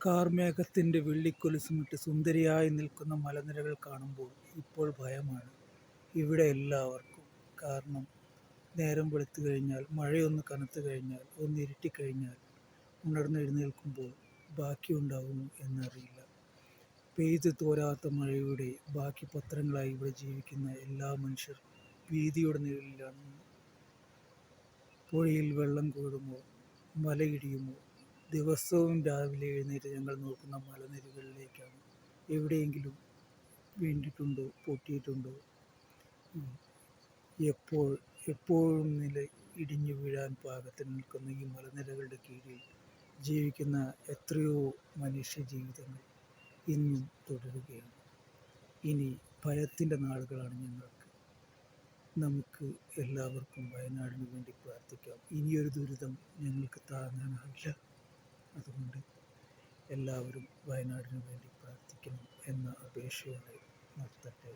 കാർമേഘത്തിൻ്റെ വെള്ളിക്കൊലുസുമിട്ട് സുന്ദരിയായി നിൽക്കുന്ന മലനിരകൾ കാണുമ്പോൾ ഇപ്പോൾ ഭയമാണ് ഇവിടെ എല്ലാവർക്കും. കാരണം നേരം വെളുത്തു കഴിഞ്ഞാൽ, മഴയൊന്ന് കനത്തു കഴിഞ്ഞാൽ, ഒന്ന് ഇരുട്ടിക്കഴിഞ്ഞാൽ ഉണർന്നെഴുന്നേൽക്കുമ്പോൾ ബാക്കിയുണ്ടാകുമോ എന്നറിയില്ല. പെയ്തു തോരാത്ത മഴയുടെ ബാക്കി പത്രങ്ങളായി ഇവിടെ ജീവിക്കുന്ന എല്ലാ മനുഷ്യർ ഭീതിയുടെ നിഴലിലാണ്. പുഴയിൽ വെള്ളം കൂടുമോ, മലയിടിയുമോ? ദിവസവും രാവിലെ എഴുന്നേറ്റ് ഞങ്ങൾ നോക്കുന്ന മലനിരകളിലേക്കാണ്. എവിടെയെങ്കിലും വീണിട്ടുണ്ടോ, പൊട്ടിയിട്ടുണ്ടോ? എപ്പോൾ എപ്പോഴും ഇടിഞ്ഞു വീഴാൻ പാകത്തിന് നിൽക്കുന്ന ഈ മലനിരകളുടെ കീഴിൽ ജീവിക്കുന്ന എത്രയോ മനുഷ്യ ജീവിതങ്ങൾ ഇന്നും തുടരുകയാണ്. ഇനി ഭയത്തിൻ്റെ നാളുകളാണ് ഞങ്ങൾക്ക്. നമുക്ക് എല്ലാവർക്കും വയനാടിന് വേണ്ടി പ്രാർത്ഥിക്കാം. ഇനിയൊരു ദുരിതം ഞങ്ങൾക്ക് താങ്ങാനാവില്ല. അതുകൊണ്ട് എല്ലാവരും വയനാടിന് വേണ്ടി പ്രാർത്ഥിക്കണം എന്ന അപേക്ഷയോടെ നിർത്തട്ടെ.